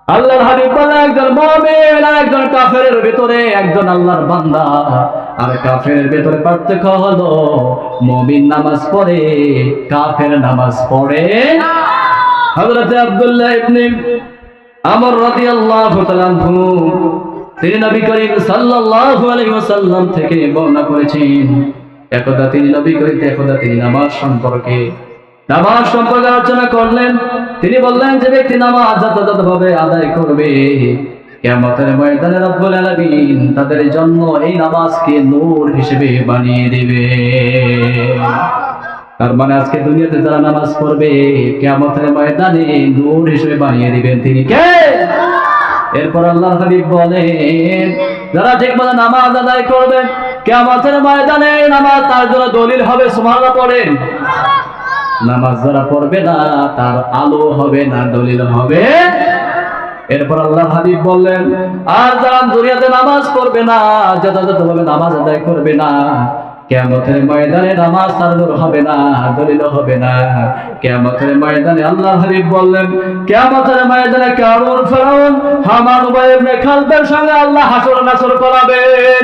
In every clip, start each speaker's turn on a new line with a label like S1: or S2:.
S1: আল্লাহর হাবিব বলে একজন মুমিন আর একজন কাফেরের ভিতরে একজন আল্লাহর বান্দা আর কাফেরের ভিতরে পার্থক্য হলো মুমিন নামাজ পড়ে, কাফের নামাজ পড়ে না। হযরত আব্দুল্লাহ ইবনে আমর রাদিয়াল্লাহু তাআলা আনহু তিনি নবী করিম সাল্লাল্লাহু আলাইহি ওয়াসাল্লাম থেকে বর্ণনা করেছেন, একদা তিনি নবী করিম একদা তিনি নামাজ সম্পর্কে আলোচনা করলেন। তিনি বললেন যে ব্যক্তি নামাজ যথাযথভাবে আদায় করবে কিয়ামতের ময়দানে রব্বুল আলামিন তাদের জন্য এই নামাজকে নূর হিসেবে বানিয়ে দিবে। তার মানে আজকে দুনিয়াতে যারা নামাজ পড়বে কিয়ামতের ময়দানে নূর হিসেবে বানিয়ে দিবেন তিনি কে? এরপর আল্লাহর হাবিব বলেন যারা ঠিকমতো নামাজ আদায় করবে কিয়ামতের ময়দানে নামাজ তার জন্য দলিল হবে। সুবহানাল্লাহ পড়েন। নামাজ যারা পড়বে না তার আলো হবে না, দলিল হবে। এরপর আল্লাহর হাবিব বললেন আর যারা দুনিয়াতে নামাজ পড়বে না, যথাযথভাবে নামাজ আদায় করবে না, কিয়ামতের ময়দানে নামাজ তার নূর হবে না, দলিল হবে না। কিয়ামতের ময়দানে আল্লাহর হাবিব বললেন কিয়ামতের ময়দানে কারুন ফিরআউন হামান উবাই ইবনে খালদের সঙ্গে আল্লাহ হাসর নাসর করাবেন।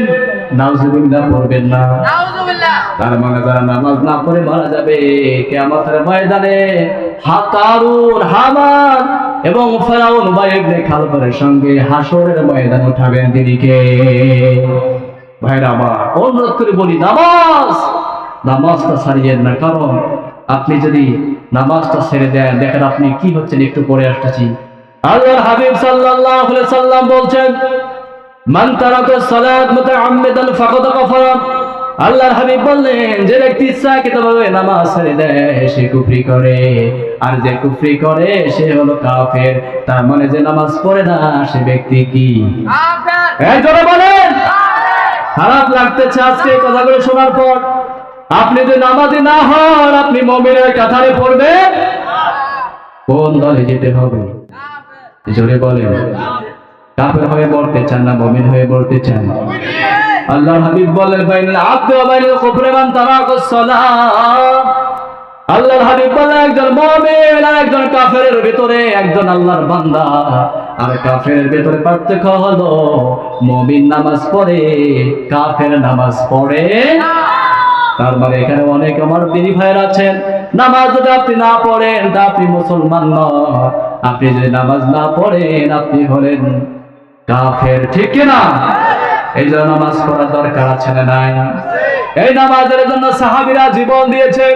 S1: নাউজুবিল্লাহ পড়বেন না, নাউজুবিল্লাহ। তার মানে যারা নামাজ না পড়ে মারা যাবে কিয়ামতের ময়দানে কারুন হামান এবং ফিরআউন উবাই ইবনে খালদের সঙ্গে হাসরের ময়দানে উঠাবেন তিনি কে? ভাইরা আমার, অনুরোধ করে বলি নামাজটা ছাড়িয়েন না। কারণ আপনি যদি নামাজটা ছেড়ে দেন দেখেন আপনি কি হচ্ছেন। একটু পরে আসতেছি। আল্লাহর হাবিব সাল্লাল্লাহু আলাইহি সাল্লাম বলছেন মান তারাকা সালাত মুতাআম্মিদান ফাকাদ কাফারা। আল্লাহর হাবিব বললেন যে ব্যক্তি ইচ্ছাকৃতভাবে নামাজ ছেড়ে দেয় সে কুফরি করে, আর যে কুফরি করে সে হলো কাফের। তার মানে যে নামাজ পড়ে না সে ব্যক্তি কি? কাফের। এই জোরে বলেন। খারাপ লাগতেছে আজকে এই কথাগুলো শোনার পর। আপনি যদি নামাজি না হন আপনি মুমিনের কাতারে পড়বেন। কোন দলে যেতে হবে? জোরে বলেন। কাফের হয়ে পড়তে চান না মুমিন হয়ে পড়তে চান? আল্লাহর হাবিব বলেন বাইনাল আবদি ওয়া বাইনাল কুফরি মান তারাকাস সালাত। আল্লাহর হাবিব বলেন একজন মুমিন আর একজন কাফেরের ভিতরে একজন আল্লাহর বান্দা আর কাফেরের ভিতরে পার্থক্য হলো মুমিন নামাজ পড়ে, কাফের নামাজ পড়ে না। তার মানে এখানে অনেক আমার দিনী ভাইরা আছেন নামাজ যদি আপনি না পড়েন তা আপনি মুসলমান নন। আপনি যদি নামাজ না পড়েন আপনি হলেন কাফের, ঠিক কিনা? এই জন্য নামাজ পড়ার দরকার আছে না নাই? এই নামাজের জন্য সাহাবীরা জীবন দিয়েছেন।